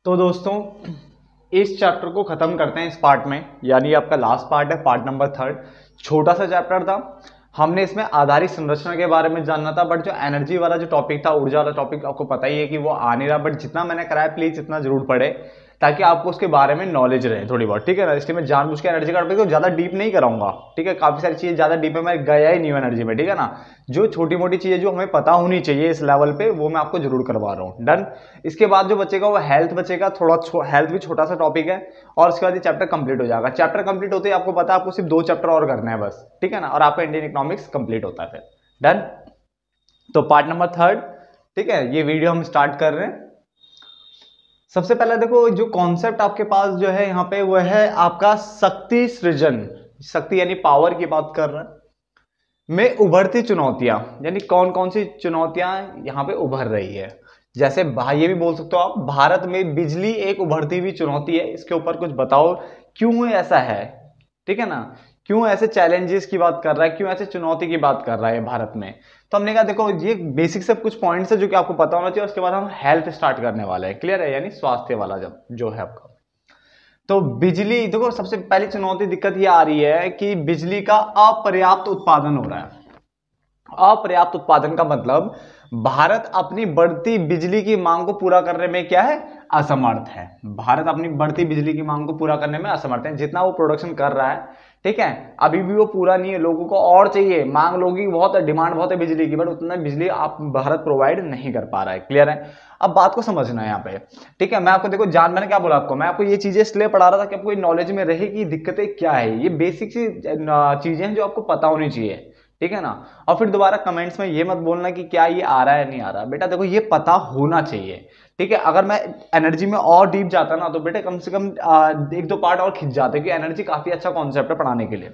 तो दोस्तों इस चैप्टर को खत्म करते हैं इस पार्ट में, यानी आपका लास्ट पार्ट है, पार्ट नंबर 3। छोटा सा चैप्टर था, हमने इसमें आधारित संरचना के बारे में जानना था, बट जो एनर्जी वाला जो टॉपिक था, ऊर्जा वाला टॉपिक, आपको पता ही है कि वो आ नहीं रहा। बट जितना मैंने कराया प्लीज इतना जरूर पढ़े ताकि आपको उसके बारे में नॉलेज रहे थोड़ी बहुत, ठीक है ना। इसलिए मैं जानबूझ के एनर्जी का टॉपिक को ज्यादा डीप नहीं कराऊंगा, ठीक है। काफी सारी चीजें ज्यादा डीप में मैं गया ही नहीं हूं एनर्जी में, ठीक है ना। जो छोटी मोटी चीजें जो हमें पता होनी चाहिए इस लेवल पे, वो मैं आपको जरूर करवा रहा हूँ। डन। इसके बाद जो बचेगा वो हेल्थ बचेगा, थोड़ा हेल्थ भी छोटा सा टॉपिक है, और उसके बाद ये चैप्टर कंप्लीट हो जाएगा। चैप्टर कंप्लीट होते ही आपको पता है आपको सिर्फ 2 चैप्टर और करने हैं बस, ठीक है ना, और आपका इंडियन इकोनॉमिक्स कंप्लीट होता है फिर। डन। तो पार्ट नंबर 3, ठीक है, ये वीडियो हम स्टार्ट कर रहे हैं। सबसे पहले देखो जो कॉन्सेप्ट आपके पास जो है यहाँ पे, वो है आपका शक्ति सृजन। शक्ति यानी पावर की बात कर रहे हैं, में उभरती चुनौतियां, यानी कौन कौन सी चुनौतियां यहाँ पे उभर रही है। जैसे ये भी बोल सकते हो आप, भारत में बिजली एक उभरती हुई चुनौती है, इसके ऊपर कुछ बताओ क्यों ऐसा है, ठीक है ना। क्यों ऐसे चैलेंजेस की बात कर रहा है, क्यों ऐसे चुनौती की बात कर रहा है भारत में। तो हमने कहा देखो ये बेसिक से कुछ पॉइंट्स है जो कि आपको पता होना चाहिए, उसके बाद हम हेल्थ स्टार्ट करने वाले हैं। क्लियर है, यानी स्वास्थ्य वाला जब जो है आपका। तो बिजली देखो, सबसे पहली चुनौती दिक्कत ये आ रही है कि बिजली का अपर्याप्त उत्पादन हो रहा है। अपर्याप्त उत्पादन का मतलब भारत अपनी बढ़ती बिजली की मांग को पूरा करने में क्या है, असमर्थ है। भारत अपनी बढ़ती बिजली की मांग को पूरा करने में असमर्थ है। जितना वो प्रोडक्शन कर रहा है, ठीक है, अभी भी वो पूरा नहीं है। लोगों को और चाहिए, मांग लोगों की बहुत है, डिमांड बहुत है बिजली की, बट उतना बिजली आप भारत प्रोवाइड नहीं कर पा रहा है। क्लियर है। अब बात को समझना है यहाँ पे, ठीक है। मैं आपको देखो मैंने क्या बोला आपको, मैं आपको ये चीजें इसलिए पढ़ा रहा था कि आपको नॉलेज में रहे कि दिक्कतें क्या है। ये बेसिक सी चीजें हैं जो आपको पता होनी चाहिए, ठीक है ना। और फिर दोबारा कमेंट्स में ये मत बोलना कि क्या ये आ रहा है नहीं आ रहा। बेटा देखो ये पता होना चाहिए, ठीक है। अगर मैं एनर्जी में और डीप जाता ना तो बेटे कम से कम 1-2 पार्ट और खिंच जाते, क्योंकि एनर्जी काफी अच्छा कॉन्सेप्ट है पढ़ाने के लिए।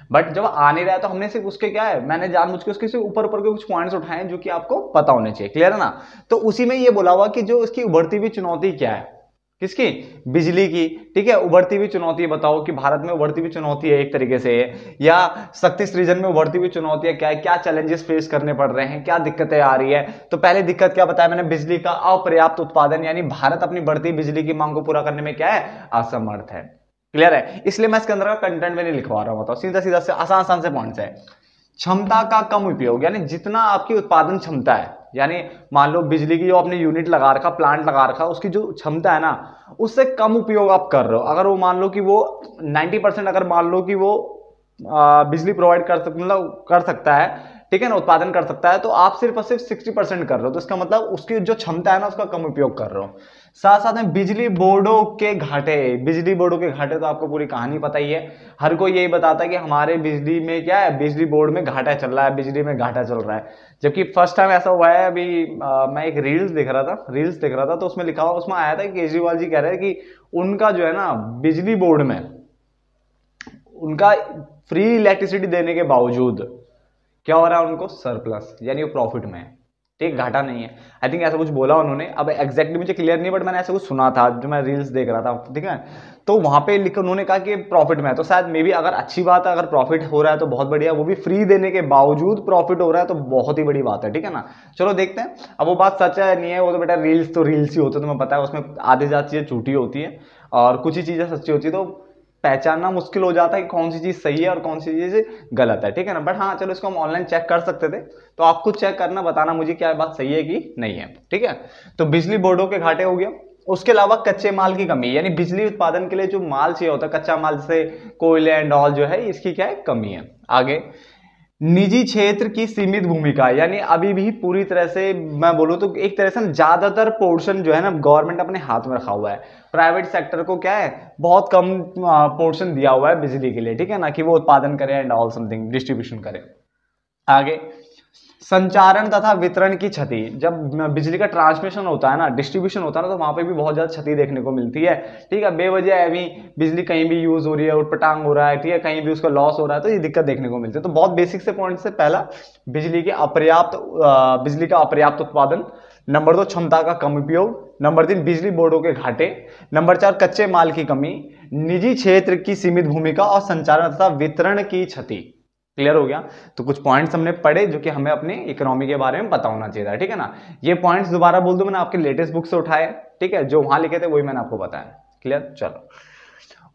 बट जब आ नहीं रहा है तो हमने सिर्फ उसके क्या है, मैंने जानबूझ के उसके सिर्फ ऊपर ऊपर के कुछ पॉइंट्स उठाए जो कि आपको पता होने चाहिए। क्लियर है ना। तो उसी में ये बोला हुआ कि जो इसकी उभरती हुई चुनौती क्या है, किसकी, बिजली की, ठीक है। उभरती हुई चुनौती बताओ कि भारत में उभरती हुई चुनौती है एक तरीके से, या शक्ति सृजन में उभरती हुई चुनौतियां क्या है, क्या चैलेंजेस फेस करने पड़ रहे हैं, क्या दिक्कतें आ रही है। तो पहले दिक्कत क्या बताया मैंने, बिजली का अपर्याप्त उत्पादन, यानी भारत अपनी बढ़ती बिजली की मांग को पूरा करने में क्या है, असमर्थ है। क्लियर है। इसलिए मैं इसके अंदर का कंटेंट में नहीं लिखवा रहा हूं, सीधा सीधा से आसान आसान से पॉइंट्स है। क्षमता का कम उपयोग, यानी जितना आपकी उत्पादन क्षमता है, यानी मान लो बिजली की जो आपने यूनिट लगा रखा, प्लांट लगा रखा, उसकी जो क्षमता है ना, उससे कम उपयोग आप कर रहे हो। अगर वो मान लो कि वो 90%, अगर मान लो कि वो बिजली प्रोवाइड कर सकता है, ठीक है ना, उत्पादन कर सकता है, तो आप सिर्फ और सिर्फ 60% कर रहे हो। तो इसका मतलब उसकी जो क्षमता है ना, उसका कम उपयोग कर रहे हो। साथ साथ में बिजली बोर्डों के घाटे, बिजली बोर्डों के घाटे तो आपको पूरी कहानी पता ही है। हर कोई यही बताता है कि हमारे बिजली में क्या है, बिजली बोर्ड में घाटा चल रहा है, बिजली में घाटा चल रहा है। जबकि फर्स्ट टाइम ऐसा हुआ है अभी, मैं एक रील्स देख रहा था तो उसमें लिखा हुआ, उसमें आया था कि केजरीवाल जी कह रहे हैं कि उनका जो है ना बिजली बोर्ड में, उनका फ्री इलेक्ट्रिसिटी देने के बावजूद क्या हो रहा है, उनको सरप्लस, यानी वो प्रॉफिट में है, ठीक, घाटा नहीं है। आई थिंक ऐसा कुछ बोला उन्होंने, अब एग्जैक्टली मुझे क्लियर नहीं, बट मैंने ऐसा कुछ सुना था जो मैं रील्स देख रहा था, ठीक है। तो वहां पे लिखा उन्होंने कहा कि प्रॉफिट में है, तो शायद मे बी अगर अच्छी बात है, अगर प्रॉफिट हो रहा है तो बहुत बढ़िया, वो भी फ्री देने के बावजूद प्रॉफिट हो रहा है तो बहुत ही बड़ी बात है, ठीक है ना। चलो देखते हैं अब वो बात सच है नहीं है, वो तो बेटा रील्स ही होते हैं, तुम्हें पता है, उसमें आधी ज्यादा चीजें झूठी होती है और कुछ ही चीजें सच्ची होती है, तो पहचानना मुश्किल हो जाता है कि कौन सी चीज सही है और कौन सी चीज गलत है, ठीक है ना। बट हाँ चलो इसको हम ऑनलाइन चेक कर सकते थे, तो आप खुद चेक करना, बताना मुझे क्या बात सही है कि नहीं है, ठीक है। तो बिजली बोर्डों के घाटे हो गया। उसके अलावा कच्चे माल की कमी, यानी बिजली उत्पादन के लिए जो माल चाहिए होता है, कच्चा माल जैसे कोयले एंड ऑल जो है, इसकी क्या है, कमी है। आगे निजी क्षेत्र की सीमित भूमिका, यानी अभी भी पूरी तरह से मैं बोलूं तो एक तरह से ज्यादातर पोर्शन जो है ना गवर्नमेंट अपने हाथ में रखा हुआ है। प्राइवेट सेक्टर को क्या है, बहुत कम पोर्शन दिया हुआ है बिजली के लिए, ठीक है ना, कि वो उत्पादन करे एंड ऑल समथिंग, डिस्ट्रीब्यूशन करे। आगे संचारण तथा वितरण की क्षति, जब बिजली का ट्रांसमिशन होता है ना, डिस्ट्रीब्यूशन होता है ना, तो वहां पे भी बहुत ज्यादा क्षति देखने को मिलती है, ठीक है। बेवजह अभी बिजली कहीं भी यूज हो रही है, उटपटांग हो रहा है, ठीक है, कहीं भी उसका लॉस हो रहा है, तो ये दिक्कत देखने को मिलती है। तो बहुत बेसिक से पॉइंट से, पहला बिजली का अपर्याप्त उत्पादन, नंबर 2 क्षमता का कम उपयोग, नंबर 3 बिजली बोर्डों के घाटे, नंबर 4 कच्चे माल की कमी, निजी क्षेत्र की सीमित भूमिका और संचारण तथा वितरण की क्षति। क्लियर हो गया। तो कुछ पॉइंट्स हमने पढ़े जो कि हमें अपने इकोनॉमी के बारे में पता होना चाहिए था, ठीक है ना। ये पॉइंट्स दोबारा बोल दो, मैंने आपके लेटेस्ट बुक से उठाए, ठीक है, जो वहां लिखे थे वही मैंने आपको बताया। क्लियर? चलो,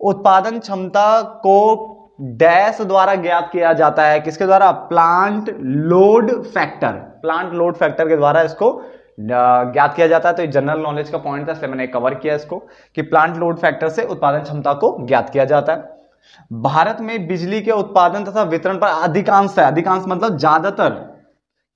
उत्पादन क्षमता को डैश द्वारा ज्ञात किया जाता है, किसके द्वारा? Plant load factor, plant load factor के द्वारा इसको ज्ञात किया जाता है। तो ये जनरल नॉलेज का पॉइंट था, इसलिए मैंने कवर किया इसको कि प्लांट लोड फैक्टर से उत्पादन क्षमता को ज्ञात किया जाता है। भारत में बिजली के उत्पादन तथा वितरण पर अधिकांश है, अधिकांश मतलब ज्यादातर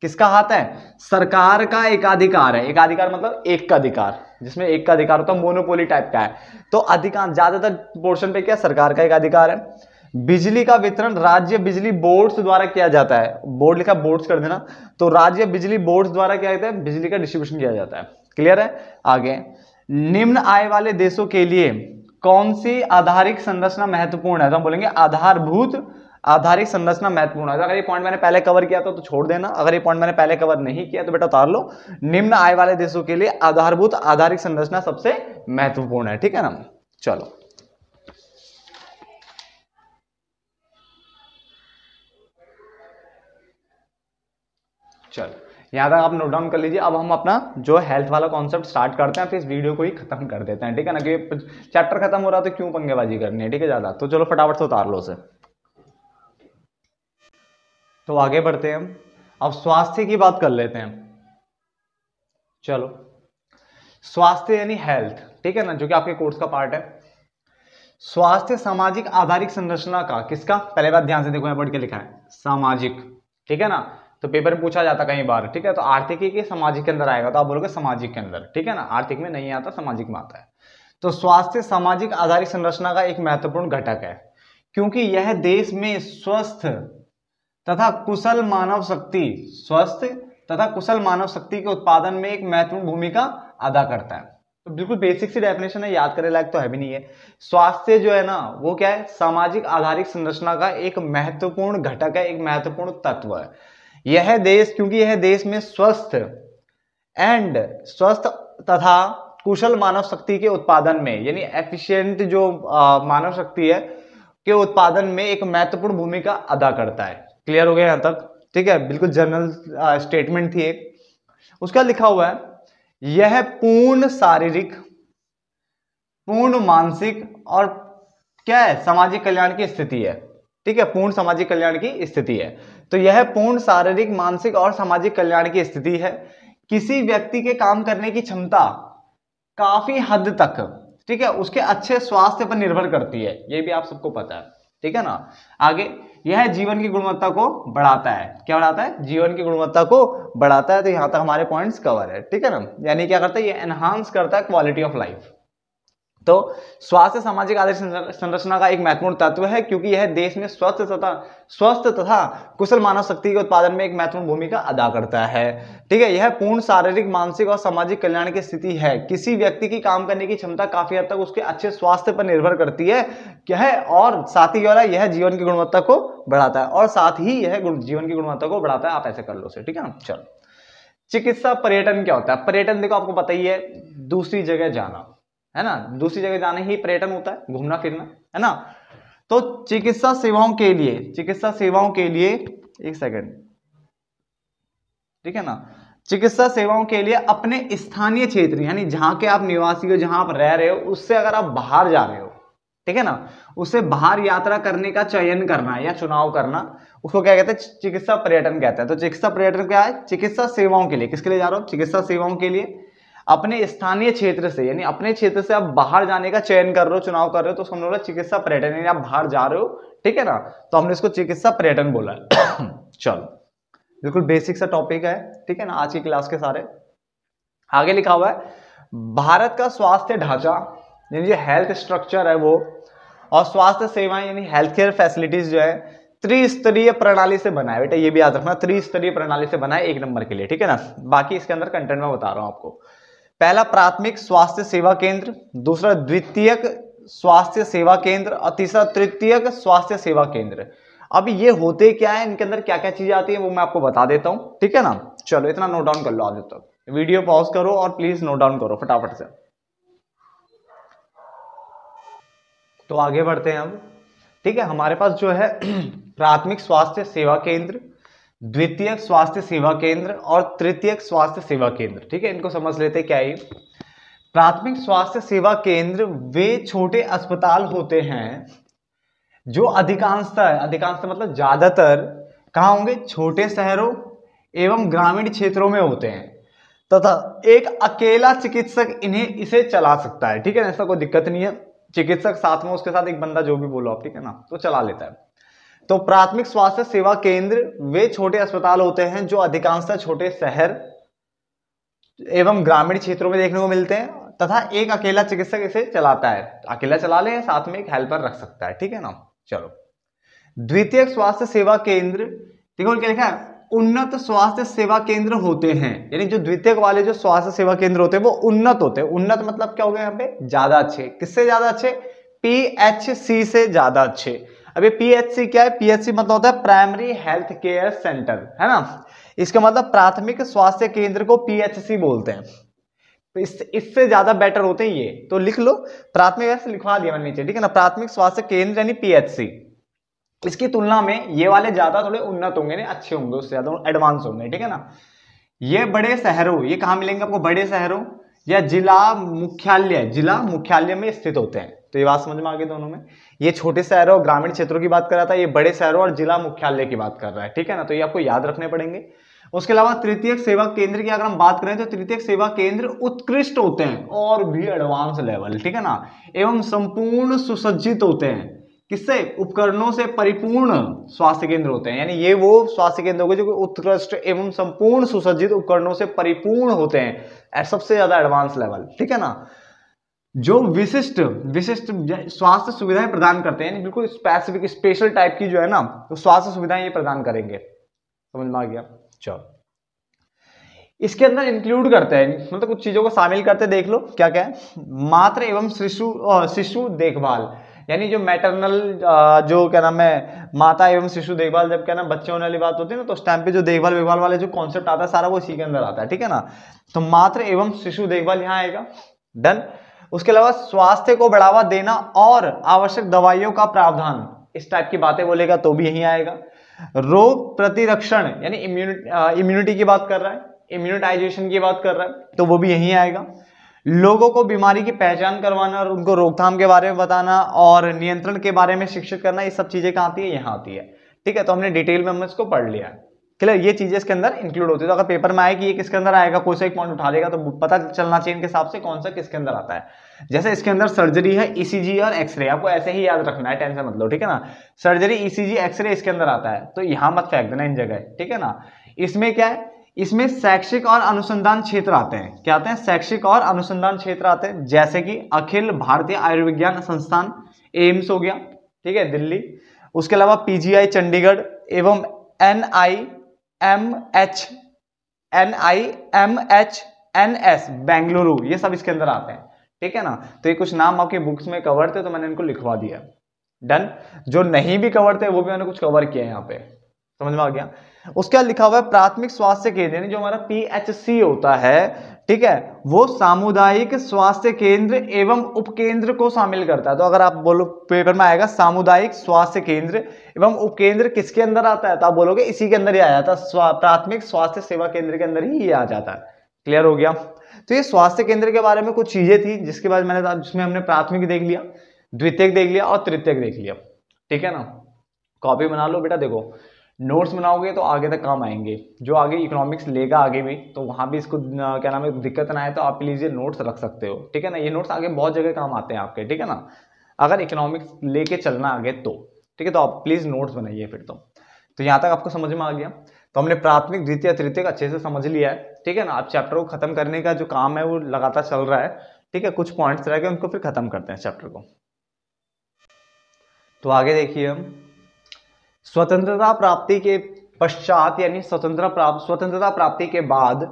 किसका हाथ है? सरकार का एकाधिकार है। एकाधिकार मतलब एक का अधिकार, जिसमें एक का अधिकार होता है, मोनोपोली टाइप का है। तो अधिकांश ज्यादातर पोर्शन पे क्या? सरकार का एकाधिकार है। बिजली का वितरण राज्य बिजली बोर्ड्स द्वारा किया जाता है। बोर्ड लिखा, बोर्ड्स कर देना। तो राज्य बिजली बोर्ड्स द्वारा क्या कहते हैं? बिजली का डिस्ट्रीब्यूशन किया जाता है। क्लियर है? आगे, निम्न आय वाले देशों के लिए कौन सी आधारिक संरचना महत्वपूर्ण है? तो हम बोलेंगे आधारभूत आधारिक संरचना महत्वपूर्ण है। अगर ये पॉइंट मैंने पहले कवर किया तो छोड़ देना, अगर ये पॉइंट मैंने पहले कवर नहीं किया तो बेटा उतार लो। निम्न आय वाले देशों के लिए आधारभूत आधारिक संरचना सबसे महत्वपूर्ण है। ठीक है ना? चलो, चलो यहां तक आप नोट डाउन कर लीजिए। अब हम अपना जो हेल्थ वाला कॉन्सेप्ट स्टार्ट करते हैं, फिर इस वीडियो को ही खत्म कर देते हैं। ठीक है ना? कि चैप्टर खत्म हो रहा तो क्यों पंगेबाजी करनी है? ठीक है ज्यादा, तो चलो फटाफट से उतार लो उसे। तो आगे बढ़ते हैं हम, अब स्वास्थ्य की बात कर लेते हैं। चलो, स्वास्थ्य यानी हेल्थ, ठीक है ना, जो कि आपके कोर्स का पार्ट है। स्वास्थ्य सामाजिक आधारिक संरचना का, किसका? पहले बात ध्यान से देखो, यहां पढ़ के लिखा है सामाजिक। ठीक है ना? तो पेपर में पूछा जाता कई बार। ठीक है, तो आर्थिक के सामाजिक के अंदर आएगा, तो आप बोलोगे सामाजिक के अंदर। ठीक है ना? आर्थिक में नहीं आता, सामाजिक में आता है। तो स्वास्थ्य सामाजिक आधारिक संरचना का एक महत्वपूर्ण घटक है, क्योंकि यह देश में स्वस्थ तथा कुशल मानव शक्ति, स्वस्थ तथा कुशल मानव शक्ति के उत्पादन में एक महत्वपूर्ण भूमिका अदा करता है। तो बिल्कुल बेसिक सी डेफिनेशन है, याद करने लायक तो है भी नहीं है। स्वास्थ्य जो है ना, वो क्या है? सामाजिक आधारिक संरचना का एक महत्वपूर्ण घटक है, एक महत्वपूर्ण तत्व है। यह देश, क्योंकि यह देश में स्वस्थ तथा कुशल मानव शक्ति के उत्पादन में, यानी एफिशिएंट जो मानव शक्ति है के उत्पादन में एक महत्वपूर्ण भूमिका अदा करता है। क्लियर हो गया यहां तक? ठीक है, बिल्कुल जनरल स्टेटमेंट थी एक। उसका लिखा हुआ है, यह पूर्ण शारीरिक, पूर्ण मानसिक और क्या है? सामाजिक कल्याण की स्थिति है। ठीक है, पूर्ण सामाजिक कल्याण की स्थिति है। तो यह पूर्ण शारीरिक, मानसिक और सामाजिक कल्याण की स्थिति है। किसी व्यक्ति के काम करने की क्षमता काफी हद तक, ठीक है, उसके अच्छे स्वास्थ्य पर निर्भर करती है। ये भी आप सबको पता है। ठीक है ना? आगे, यह जीवन की गुणवत्ता को बढ़ाता है। क्या बढ़ाता है? जीवन की गुणवत्ता को बढ़ाता है। तो यहां तक हमारे पॉइंट्स कवर है। ठीक है ना? यानी क्या करता है? ये एनहांस करता है क्वालिटी ऑफ लाइफ। तो स्वास्थ्य सामाजिक आधारिक संरचना का एक महत्वपूर्ण तत्व है, क्योंकि यह देश में स्वस्थ तथा कुशल मानव शक्ति के उत्पादन में एक महत्वपूर्ण भूमिका अदा करता है। ठीक है, यह पूर्ण शारीरिक, मानसिक और सामाजिक कल्याण की स्थिति है। किसी व्यक्ति की काम करने की क्षमता काफी हद तक उसके अच्छे स्वास्थ्य पर निर्भर करती है। क्या है? और साथ ही वाला, यह जीवन की गुणवत्ता को बढ़ाता है, और साथ ही यह जीवन की गुणवत्ता को बढ़ाता है। आप ऐसे कर लो उसे। ठीक है ना? चलो, चिकित्सा पर्यटन क्या होता है? पर्यटन देखो, आपको पता ही है, दूसरी जगह जाना है ना, दूसरी जगह जाने ही पर्यटन होता है, घूमना फिरना, है ना। तो चिकित्सा सेवाओं के लिए एक सेकंड, ठीक है ना, चिकित्सा सेवाओं के लिए अपने स्थानीय क्षेत्र, यानी जहां के आप निवासी हो, जहां आप रह रहे हो, उससे अगर आप बाहर जा रहे हो, ठीक है ना, उससे बाहर यात्रा करने का चयन करना या चुनाव करना, उसको क्या कहते हैं? चिकित्सा पर्यटन कहते हैं। तो चिकित्सा पर्यटन क्या है? चिकित्सा सेवाओं के लिए। किसके लिए जा रहे हो? चिकित्सा सेवाओं के लिए अपने स्थानीय क्षेत्र से, यानी अपने क्षेत्र से आप बाहर जाने का चयन कर रहे हो, चुनाव कर रहे हो, तो उसको हमने बोला चिकित्सा पर्यटन, यानी आप बाहर जा रहे हो। ठीक है ना? तो हमने इसको चिकित्सा पर्यटन बोला है। चलो, बिल्कुल बेसिक सा टॉपिक है। ठीक है ना? आज की क्लास के सारे आगे लिखा हुआ है, भारत का स्वास्थ्य ढांचा, यानी जो हेल्थ स्ट्रक्चर है वो, और स्वास्थ्य सेवाएं यानी हेल्थ केयर फैसिलिटीज जो है, त्रिस्तरीय प्रणाली से बना है। बेटा ये भी याद रखना, त्रिस्तरीय प्रणाली से बना है, एक नंबर के लिए। ठीक है ना? बाकी इसके अंदर कंटेंट में बता रहा हूं आपको। पहला प्राथमिक स्वास्थ्य सेवा केंद्र, दूसरा द्वितीयक स्वास्थ्य सेवा केंद्र, और तीसरा तृतीयक स्वास्थ्य सेवा केंद्र। अब ये होते क्या है, इनके अंदर क्या क्या चीजें आती है, वो मैं आपको बता देता हूं। ठीक है ना? चलो, इतना नोट डाउन कर लो आज तक। वीडियो पॉज करो और प्लीज नोट डाउन करो फटाफट से। तो आगे बढ़ते हैं अब। ठीक है, हमारे पास जो है प्राथमिक स्वास्थ्य सेवा केंद्र, द्वितीयक स्वास्थ्य सेवा केंद्र और तृतीयक स्वास्थ्य सेवा केंद्र। ठीक है, इनको समझ लेते क्या है। प्राथमिक स्वास्थ्य सेवा केंद्र वे छोटे अस्पताल होते हैं जो अधिकांशतः मतलब ज्यादातर कहाँ होंगे, छोटे शहरों एवं ग्रामीण क्षेत्रों में होते हैं तथा एक अकेला चिकित्सक इसे चला सकता है। ठीक है ना, ऐसा कोई दिक्कत नहीं है, चिकित्सक साथ में उसके साथ एक बंदा जो भी बोलो आप, ठीक है ना, तो चला लेता है। तो प्राथमिक स्वास्थ्य सेवा केंद्र वे छोटे अस्पताल होते हैं जो अधिकांशतः छोटे शहर एवं ग्रामीण क्षेत्रों में देखने को मिलते हैं तथा एक अकेला चिकित्सक इसे चलाता है, अकेला चला ले, साथ में एक हेल्पर रख सकता है। ठीक है ना, चलो। द्वितीयक स्वास्थ्य सेवा केंद्र, देखो क्या लिखा है, उन्नत स्वास्थ्य सेवा केंद्र होते हैं, यानी जो द्वितीयक वाले जो स्वास्थ्य सेवा केंद्र होते हैं वो उन्नत होते हैं। उन्नत मतलब क्या हो गया यहाँ पे, ज्यादा अच्छे। किससे ज्यादा अच्छे, पीएचसी से ज्यादा अच्छे। अब ये पीएचसी क्या है, पीएचसी मतलब होता है प्राइमरी हेल्थ केयर सेंटर, है ना, इसका मतलब प्राथमिक स्वास्थ्य केंद्र को पीएचसी बोलते हैं। तो इससे ज्यादा बेटर होते हैं ये, तो लिख लो, प्राथमिक ऐसे लिखवा दिया मैंने नीचे, ठीक है ना, प्राथमिक स्वास्थ्य केंद्र यानी पीएचसी। इसकी तुलना में ये वाले ज्यादा थोड़े उन्नत होंगे, नहीं अच्छे होंगे, उससे ज्यादा एडवांस होंगे। ठीक है ना, ये बड़े शहरों, ये कहां मिलेंगे आपको, बड़े शहरों या जिला मुख्यालय में स्थित होते हैं। तो ये बात समझ में आ गई दोनों में, ये छोटे शहरों और ग्रामीण क्षेत्रों की बात कर रहा था, ये बड़े शहरों और जिला मुख्यालय की बात कर रहा है। ठीक है ना, तो ये आपको याद रखने पड़ेंगे। उसके अलावा तृतीयक सेवा केंद्र की अगर हम बात करें तो तृतीयक सेवा केंद्र उत्कृष्ट होते हैं और भी एडवांस लेवल, ठीक है ना, एवं संपूर्ण सुसज्जित होते हैं। किससे, उपकरणों से परिपूर्ण स्वास्थ्य केंद्र होते हैं, यानी ये वो स्वास्थ्य केंद्र होंगे जो उत्कृष्ट एवं संपूर्ण सुसज्जित उपकरणों से परिपूर्ण होते हैं, सबसे ज्यादा एडवांस लेवल। ठीक है ना, जो विशिष्ट स्वास्थ्य सुविधाएं प्रदान करते हैं, बिल्कुल स्पेसिफिक स्पेशल टाइप की जो है ना, तो स्वास्थ्य सुविधाएं ये प्रदान करेंगे। समझ में आ गया, चलो। इसके अंदर इंक्लूड करते हैं, मतलब कुछ चीजों को शामिल करते, देख लो क्या क्या है। मातृ एवं शिशु देखभाल, यानी जो मैटरनल जो क्या नाम है, माता एवं शिशु देखभाल, जब क्या ना बच्चे होने वाली बात होती है ना, तो उस टाइम पे जो देखभाल वाले जो कॉन्सेप्ट आता है सारा वो इसी के अंदर आता है। ठीक है ना, तो मातृ एवं शिशु देखभाल यहाँ आएगा, डन। उसके अलावा स्वास्थ्य को बढ़ावा देना और आवश्यक दवाइयों का प्रावधान, इस टाइप की बातें बोलेगा तो भी यही आएगा। रोग प्रतिरक्षण यानी इम्यूनिटी की बात कर रहा है, इम्यूनिटाइजेशन की बात कर रहा है, तो वो भी यही आएगा। लोगों को बीमारी की पहचान करवाना और उनको रोकथाम के बारे में बताना और नियंत्रण के बारे में शिक्षित करना, ये सब चीजें कहाँ आती है, यहाँ आती है। ठीक है, तो हमने डिटेल में हमने इसको पढ़ लिया है, क्लियर। ये चीजें इसके अंदर इंक्लूड होती है। तो अगर पेपर में आए कि ये किसके अंदर आएगा, कोई सा एक पॉइंट उठा देगा तो पता चलना चाहिए इनके हिसाब से कौन सा किसके अंदर आता है। जैसे इसके अंदर सर्जरी है, ईसीजी और एक्सरे, आपको ऐसे ही याद रखना है, टेंशन मत लो। ठीक है ना, सर्जरी, ईसीजी, एक्सरे इसके अंदर आता है, तो यहां मत फेंक देना इन जगह। ठीक है ना, इसमें क्या है, इसमें शैक्षिक और अनुसंधान क्षेत्र आते हैं। क्या आते हैं, शैक्षिक और अनुसंधान क्षेत्र आते हैं, जैसे कि अखिल भारतीय आयुर्विज्ञान संस्थान, एम्स हो गया, ठीक है, दिल्ली। उसके अलावा पीजीआई चंडीगढ़ एवं NIMHNS बेंगलुरु, ये सब इसके अंदर आते हैं। ठीक है ना, तो ये कुछ नाम आपके बुक्स में कवर थे तो मैंने इनको लिखवा दिया, डन। जो नहीं भी कवर थे वो भी मैंने कुछ कवर किया है यहाँ पे, समझ में आ गया। उसके बाद लिखा हुआ है प्राथमिक स्वास्थ्य केंद्र, यानी जो हमारा पीएचसी होता है, ठीक है, वो सामुदायिक स्वास्थ्य केंद्र एवं उपकेंद्र को शामिल करता है। तो अगर आप बोलो, पेपर में आएगा सामुदायिक स्वास्थ्य केंद्र एवं उपकेंद्र किसके अंदर आता है, तो आप बोलोगे इसी के अंदर ही आ जाता है, प्राथमिक स्वास्थ्य सेवा केंद्र के अंदर ही ये आ जाता है। क्लियर हो गया। तो ये स्वास्थ्य केंद्र के बारे में कुछ चीजें थी जिसके बाद मैंने, जिसमें हमने प्राथमिक देख लिया, द्वितीयक देख लिया और तृतीयक देख लिया। ठीक है ना, कॉपी बना लो बेटा, देखो नोट्स बनाओगे तो आगे तक काम आएंगे। जो आगे इकोनॉमिक्स लेगा आगे भी, तो वहां भी इसको क्या नाम है, दिक्कत ना आए तो आप प्लीज ये नोट्स रख सकते हो। ठीक है ना, ये नोट्स आगे बहुत जगह काम आते हैं आपके। ठीक है ना, अगर इकोनॉमिक्स लेके चलना आगे तो, ठीक है, तो आप प्लीज नोट्स बनाइए फिर। तो यहाँ तक आपको समझ में आ गया। तो हमने प्राथमिक, द्वितीय, तृतीयक अच्छे से समझ लिया है। ठीक है ना, अब चैप्टर को खत्म करने का जो काम है वो लगातार चल रहा है। ठीक है, कुछ पॉइंट्स रह गए, उनको फिर खत्म करते हैं चैप्टर को। तो आगे देखिए, हम स्वतंत्रता प्राप्ति के पश्चात, यानी स्वतंत्रता प्राप्ति के बाद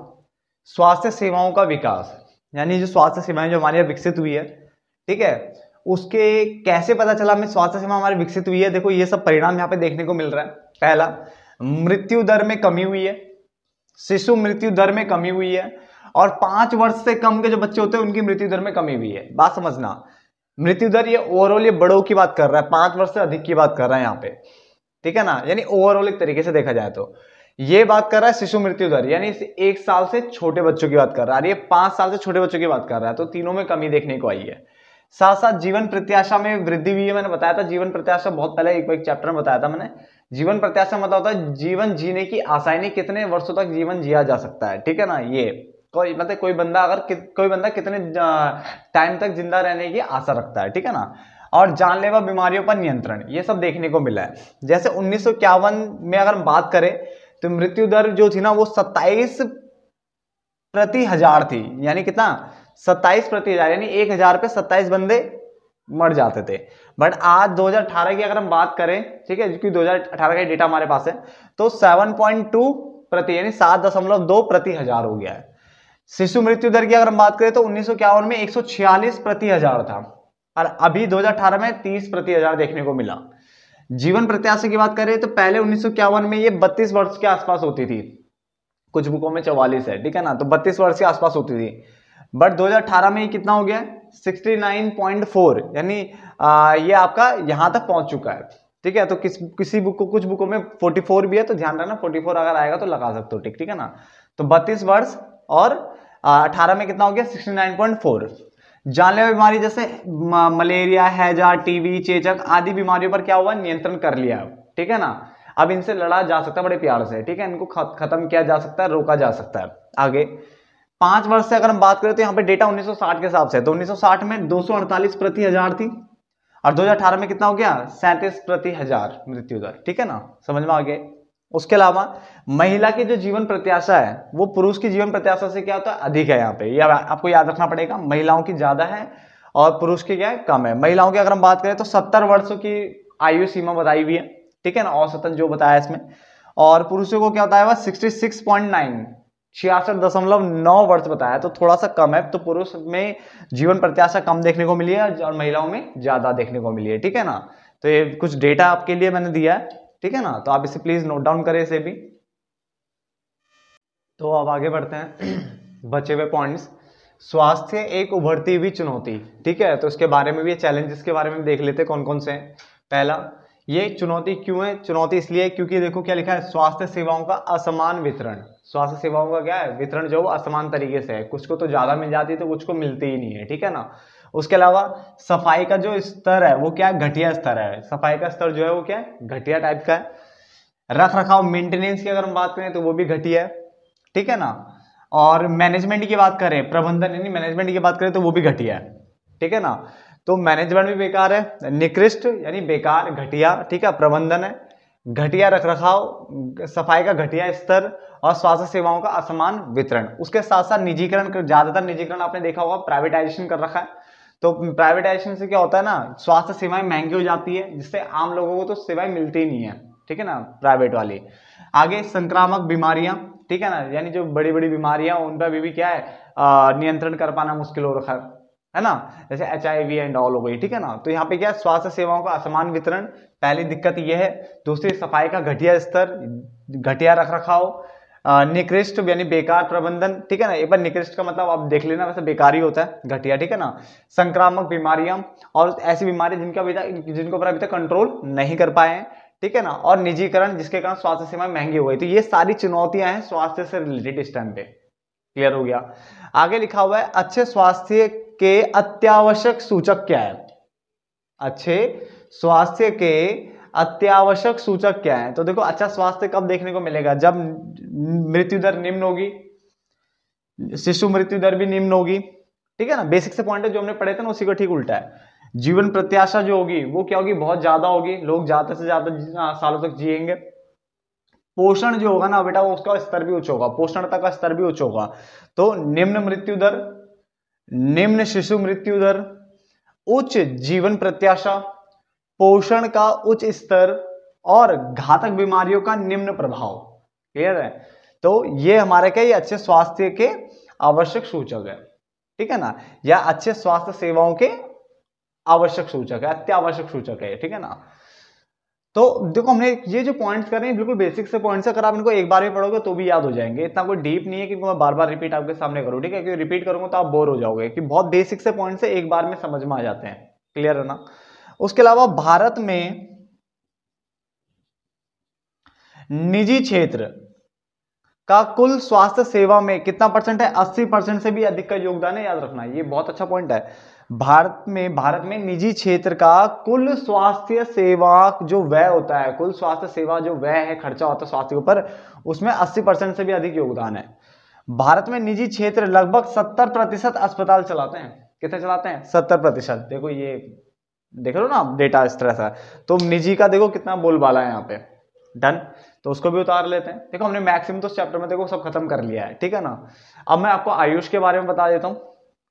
स्वास्थ्य सेवाओं का विकास, यानी जो स्वास्थ्य सेवाएं जो हमारे यहाँ विकसित हुई है, ठीक है, उसके कैसे पता चला हमें स्वास्थ्य सेवा हमारी विकसित हुई है। देखो ये सब परिणाम यहाँ पे देखने को मिल रहा है। पहला, मृत्यु दर में कमी हुई है, शिशु मृत्यु दर में कमी हुई है, और 5 वर्ष से कम के जो बच्चे होते हैं उनकी मृत्यु दर में कमी हुई है। बात समझना, मृत्यु दर ये ओवरऑल ये बड़ों की बात कर रहा है, 5 वर्ष से अधिक की बात कर रहा है यहाँ पे। ठीक है ना, यानी ओवरऑल एक तरीके से देखा जाए तो ये बात कर रहा है शिशु मृत्यु दर, यानी 1 साल से छोटे बच्चों की बात कर रहा है, ये 5 साल से छोटे बच्चों की बात कर रहा है, तो तीनों में कमी देखने को आई है। साथ साथ जीवन प्रत्याशा में वृद्धि हुई है। मैंने बताया था जीवन प्रत्याशा बहुत पहले एक चैप्टर में बताया था मैंने। जीवन प्रत्याशा मतलब होता है जीवन जीने की आशा, यानी कितने वर्षों तक जीवन जिया जा सकता है, ठीक है ना। ये कोई मतलब कोई बंदा कितने टाइम तक जिंदा रहने की आशा रखता है, ठीक है ना। और जानलेवा बीमारियों पर नियंत्रण, ये सब देखने को मिला है। जैसे 1951 में अगर हम बात करें तो मृत्यु दर जो थी ना वो 27 प्रति हजार थी, यानी कितना 27 प्रति हजार, यानी 1000 पे 27 बंदे मर जाते थे। बट आज 2018 की अगर हम बात करें, ठीक है, क्योंकि 2018 का डेटा हमारे पास है, तो 7.2 प्रति यानी 7.2 प्रति हजार हो गया है। शिशु मृत्यु दर की अगर हम बात करें तो 1951 में 146 प्रति हजार था, और अभी 2018 में 30 प्रति हजार देखने को मिला। जीवन प्रत्याशा की बात करें तो पहले 1951 में ये 32 वर्ष के आसपास होती थी, कुछ बुकों में 44 है, ठीक है ना, तो 32 वर्ष के आसपास होती थी। बट 2018 में ये कितना हो गया, 69.4, यानी ये आपका यहां तक पहुंच चुका है, ठीक है। तो किसी बुक को, कुछ बुकों में 44 भी है, तो ध्यान रखना 44 अगर आएगा तो लगा सकते हो, ठीक है ना। तो 32 वर्ष और 18 में कितना हो गया 69.4। जानलेवा बीमारी जैसे मलेरिया, हैजा, टीबी, चेचक आदि बीमारियों पर क्या हुआ, नियंत्रण कर लिया, ठीक है ना। अब इनसे लड़ा जा सकता है बड़े प्यार से, ठीक है, इनको खत्म किया जा सकता है, रोका जा सकता है। आगे 5 वर्ष से अगर हम बात करें तो यहाँ पे डेटा 1960 के हिसाब से, तो 1960 में 248 प्रति हजार थी, और 2018 में कितना हो गया 37 प्रति हजार मृत्यु दर, ठीक है ना, समझ में आ गया। उसके अलावा महिला की जो जीवन प्रत्याशा है वो पुरुष की जीवन प्रत्याशा से क्या होता है, अधिक है। यहाँ पे ये आपको याद रखना पड़ेगा, महिलाओं की ज्यादा है और पुरुष की क्या है, कम है। महिलाओं की अगर हम बात करें तो 70 वर्षों की आयु सीमा बताई हुई है, ठीक है ना, औसतन जो बताया इसमें। और पुरुषों को क्या बताया हुआ 66.9, 66.9 वर्ष बताया, तो थोड़ा सा कम है। तो पुरुष में जीवन प्रत्याशा कम देखने को मिली है और महिलाओं में ज्यादा देखने को मिली है, ठीक है ना। तो ये कुछ डेटा आपके लिए मैंने दिया है, ठीक है ना, तो आप इसे प्लीज नोट डाउन करें इसे भी। तो अब आगे बढ़ते हैं बचे हुए पॉइंट्स। स्वास्थ्य एक उभरती हुई चुनौती, ठीक है, तो इसके बारे में भी, चैलेंजेस के बारे में देख लेते हैं कौन कौन से हैं। पहला, ये चुनौती क्यों है, चुनौती इसलिए क्योंकि देखो क्या लिखा है, स्वास्थ्य सेवाओं का असमान वितरण। स्वास्थ्य सेवाओं का क्या है, वितरण जो असमान तरीके से है, कुछ को तो ज्यादा मिल जाती है तो कुछ को मिलती ही नहीं है, ठीक है ना। उसके अलावा सफाई का जो स्तर है वो क्या है, घटिया स्तर है। सफाई का स्तर जो है वो क्या है, घटिया टाइप का है। रख रखाव मेंटेनेंस की अगर हम बात करें तो वो भी घटिया है, ठीक है ना। और मैनेजमेंट की बात करें, प्रबंधन यानी मैनेजमेंट की बात करें तो वो भी घटिया है, ठीक है ना। तो मैनेजमेंट भी बेकार है, निकृष्ट यानी बेकार, घटिया, ठीक है। प्रबंधन है घटिया, रख रखाव, सफाई का घटिया स्तर, और स्वास्थ्य सेवाओं का असमान वितरण। उसके साथ साथ निजीकरण, ज्यादातर निजीकरण आपने देखा होगा, प्राइवेटाइजेशन कर रखा है। तो प्राइवेटाइजेशन से क्या होता है ना, स्वास्थ्य सेवाएं महंगी हो जाती है, जिससे आम लोगों को तो सेवाएं मिलती ही नहीं है, ठीक है ना, प्राइवेट वाली। आगे संक्रामक बीमारियां, ठीक है ना, यानी जो बड़ी बड़ी बीमारियां उन पर भी क्या है, नियंत्रण कर पाना मुश्किल हो रखा है ना, जैसे HIV एंड ऑल हो गई, ठीक है ना। तो यहाँ पे क्या है, स्वास्थ्य सेवाओं का असमान वितरण, पहली दिक्कत यह है। दूसरी, सफाई का घटिया स्तर, घटिया रख रखाव, निकृष्ट यानी बेकार प्रबंधन, ठीक है ना। एक बार निकृष्ट का मतलब आप देख लेना, वैसे बेकार ही होता है, घटिया, ठीक है ना। संक्रामक बीमारियां, और ऐसी बीमारी जिनको अभी तक कंट्रोल नहीं कर पाए हैं, ठीक है ना। और निजीकरण, जिसके कारण स्वास्थ्य सेवाएं महंगी हो गई। तो ये सारी चुनौतियां हैं स्वास्थ्य से रिलेटेड इस टाइम पे, क्लियर हो गया। आगे लिखा हुआ है, अच्छे स्वास्थ्य के अत्यावश्यक सूचक क्या है। अच्छे स्वास्थ्य के अत्यावश्यक सूचक क्या है, तो देखो अच्छा स्वास्थ्य कब देखने को मिलेगा, जब मृत्यु दर निम्न होगी, शिशु मृत्यु दर भी निम्न होगी, ठीक है ना। बेसिक से पॉइंट जो हमने पढ़े थे ना उसी को ठीक उल्टा है। जीवन प्रत्याशा जो होगी वो क्या होगी, बहुत ज्यादा होगी, लोग ज्यादा से ज्यादा सालों तक जिएंगे। पोषण जो होगा ना बेटा, उसका स्तर भी उच्च होगा, पोषणता का स्तर भी उच्च होगा। तो निम्न मृत्यु दर, निम्न शिशु मृत्यु दर, उच्च जीवन प्रत्याशा, पोषण का उच्च स्तर, और घातक बीमारियों का निम्न प्रभाव, क्लियर है। तो ये हमारे क्या, ये अच्छे स्वास्थ्य के आवश्यक सूचक है, ठीक है ना, या अच्छे स्वास्थ्य सेवाओं के आवश्यक सूचक है, अत्यावश्यक सूचक है, ठीक है ना। तो देखो हमने ये जो पॉइंट्स कर रहे हैं बिल्कुल बेसिक से पॉइंट्स, अगर आप इनको एक बार में पढ़ोगे तो भी याद हो जाएंगे, इतना कोई डीप नहीं है कि मैं बार बार रिपीट आपके सामने करूँ, ठीक है, क्योंकि रिपीट करूंगा तो आप बोर हो जाओगे, कि बहुत बेसिक से पॉइंट्स एक बार में समझ में आ जाते हैं, क्लियर है ना। उसके अलावा भारत में निजी क्षेत्र का कुल स्वास्थ्य सेवा में कितना परसेंट है? 80% से भी अधिक का योगदान है, याद रखना, ये बहुत अच्छा पॉइंट है। भारत में निजी क्षेत्र का कुल स्वास्थ्य सेवा जो व्यय होता है, कुल स्वास्थ्य सेवा जो व्यय है, खर्चा होता है स्वास्थ्य के ऊपर, उसमें 80% से भी अधिक योगदान है। भारत में निजी क्षेत्र लगभग 70% अस्पताल चलाते हैं। कितने चलाते हैं? 70%। देखो ये देख लो ना आप, डेटा इस तरह से, तो निजी का देखो कितना बोलबाला है यहाँ पे। डन, तो उसको भी उतार लेते हैं। देखो हमने मैक्सिमम तो इस चैप्टर में देखो सब खत्म कर लिया है, ठीक है ना। अब मैं आपको आयुष के बारे में बता देता हूँ,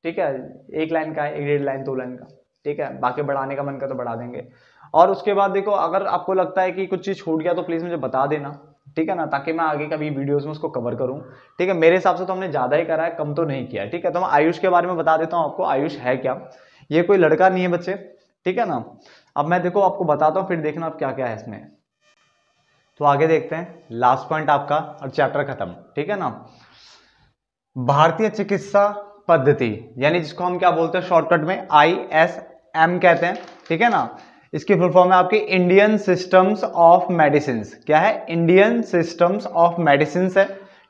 ठीक है। 1 लाइन का है, 1 1.5 लाइन 2 लाइन का, ठीक है। बाकी बढ़ाने का मन कर तो बढ़ा देंगे। और उसके बाद देखो अगर आपको लगता है कि कुछ चीज छूट गया तो प्लीज मुझे बता देना, ठीक है ना, ताकि मैं आगे कभी वीडियोस में उसको कवर करूं, ठीक है। मेरे हिसाब से तो हमने ज्यादा ही करा है, कम तो नहीं किया, ठीक है। तो मैं आयुष के बारे में बता देता हूँ आपको, आयुष है क्या। ये कोई लड़का नहीं है बच्चे, ठीक है ना। अब मैं देखो आपको बताता हूँ, फिर देखना आप क्या क्या है इसमें। तो आगे देखते हैं, लास्ट पॉइंट आपका और चैप्टर खत्म, ठीक है ना। भारतीय चिकित्सा पद्धति, यानी जिसको हम क्या बोलते हैं शॉर्टकट में ISM कहते हैं, ठीक है ना। इसकी फुल फॉर्म है आपकी इंडियन सिस्टम्स ऑफ मेडिसिन। क्या है? इंडियन सिस्टम्स ऑफ मेडिसिन है,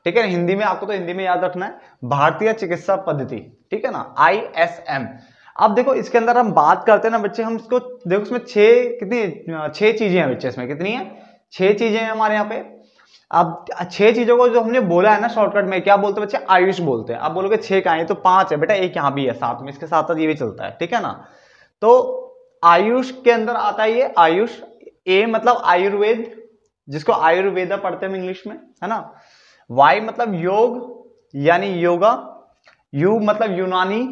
ठीक है। हिंदी में आपको तो हिंदी में याद रखना है, भारतीय चिकित्सा पद्धति, ठीक है ना, ISM। अब देखो इसके अंदर हम बात करते हैं ना बच्चे, हम इसको देखो इसमें 6 चीजें हैं बच्चे, इसमें कितनी है? 6 चीजें हैं हमारे यहाँ पे। अब 6 चीजों को जो हमने बोला है ना शॉर्टकट में, क्या बोलते हैं बच्चे? आयुष बोलते हैं। आप बोलोगे 6 कहाँ है? तो 5 है बेटा, एक यहाँ भी है साथ में, इसके साथ साथ ये भी चलता है, ठीक है ना। तो आयुष के अंदर आता है ये आयुष। A मतलब आयुर्वेद, जिसको आयुर्वेदा पढ़ते हैं इंग्लिश में, है ना। Y मतलब योग यानी योगा। U मतलब यूनानी,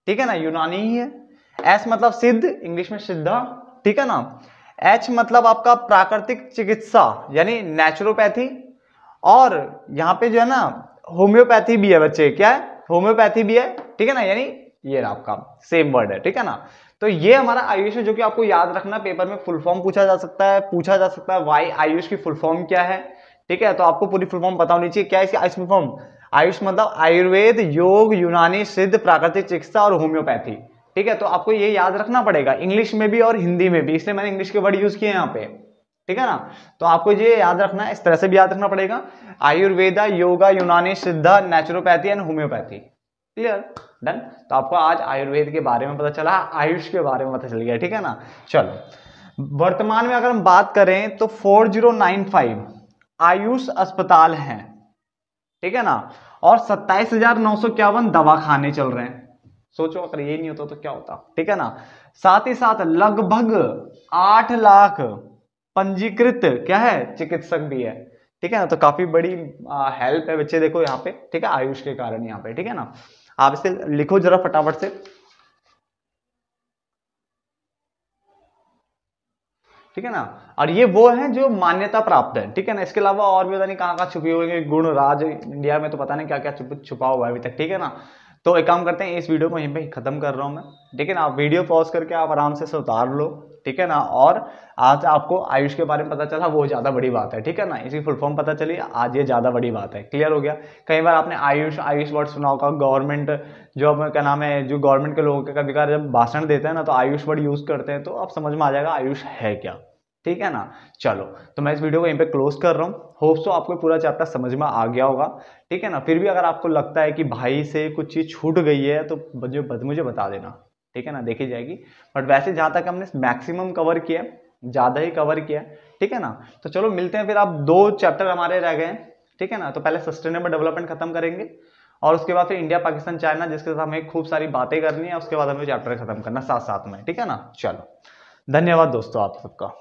ठीक है ना, यूनानी ही है। S मतलब सिद्ध, इंग्लिश में सिद्धा, ठीक है ना। H मतलब आपका प्राकृतिक चिकित्सा यानी नेचुरोपैथी। और यहां पे जो है ना होम्योपैथी भी है बच्चे, क्या है? होम्योपैथी भी है, ठीक है ना, यानी ये आपका सेम वर्ड है, ठीक है ना। तो ये हमारा आयुष है, जो कि आपको याद रखना, पेपर में फुल फॉर्म पूछा जा सकता है वाई आयुष की फुल फॉर्म क्या है, ठीक है। तो आपको पूरी फुल फॉर्म पता होनी चाहिए। क्या है इसकी आयुष फुल फॉर्म? आयुष मतलब आयुर्वेद, योग, यूनानी, सिद्ध, प्राकृतिक चिकित्सा और होम्योपैथी, ठीक है। तो आपको ये याद रखना पड़ेगा, इंग्लिश में भी और हिंदी में भी, इसलिए मैंने इंग्लिश के वर्ड यूज किए यहाँ पे, ठीक है ना। तो आपको ये याद रखना है, इस तरह से भी याद रखना पड़ेगा, आयुर्वेदा, योगा, यूनानी, सिद्धा, naturopathy and homeopathy. Clear? Done. तो आपको आज आयुर्वेद के बारे में पता चला, आयुष के बारे में पता चल गया, ठीक है ना। चलो, वर्तमान में अगर हम बात करें तो 4095 आयुष अस्पताल हैं, ठीक है ना, और 27,951 दवाखाने चल रहे हैं। सोचो अगर ये नहीं होता तो क्या होता, ठीक है ना। साथ ही साथ लगभग 8 लाख पंजीकृत क्या है चिकित्सक भी है, ठीक है ना। तो काफी बड़ी हेल्प है बच्चे, देखो यहाँ पे, ठीक है, आयुष के कारण यहाँ पे, ठीक है ना। आप इसे लिखो जरा फटाफट से, ठीक है ना। और ये वो है जो मान्यता प्राप्त है, ठीक है ना। इसके अलावा और भी पता नहीं कहाँ छुपी हुई गुण राज, इंडिया में तो पता नहीं क्या क्या छुपा हुआ है अभी तक, ठीक है ना। तो एक काम करते हैं, इस वीडियो को यहीं पे खत्म कर रहा हूं मैं, ठीक है ना। आप वीडियो पॉज करके आप आराम से उतार लो, ठीक है ना। और आज आपको आयुष के बारे में पता चला, वो ज्यादा बड़ी बात है, ठीक है ना। इसकी फुल फॉर्म पता चली, आज ये ज्यादा बड़ी बात है। क्लियर हो गया? कई बार आपने आयुष आयुष वर्ड सुना होगा, गवर्नमेंट जो क्या नाम है, जो गवर्नमेंट के लोगों के कभी जब भाषण देते हैं ना, तो आयुष वर्ड यूज करते हैं, तो आप समझ में आ जाएगा आयुष है क्या, ठीक है ना। चलो, तो मैं इस वीडियो को यहीं पे क्लोज कर रहा हूँ। होप सो आपको पूरा चैप्टर समझ में आ गया होगा, ठीक है ना। फिर भी अगर आपको लगता है कि भाई से कुछ चीज छूट गई है तो मुझे बता देना, ठीक है ना, देखी जाएगी। बट वैसे जहां तक हमने मैक्सिमम कवर किया, ज्यादा ही कवर किया, ठीक है ना। तो चलो मिलते हैं फिर, आप 2 चैप्टर हमारे रह गए, ठीक है ना। तो पहले सस्टेनेबल डेवलपमेंट खत्म करेंगे, और उसके बाद फिर इंडिया, पाकिस्तान, चाइना, जिसके साथ हमें खूब सारी बातें करनी है, उसके बाद हमें चैप्टर खत्म करना साथ साथ में, ठीक है ना। चलो, धन्यवाद दोस्तों आप सबका।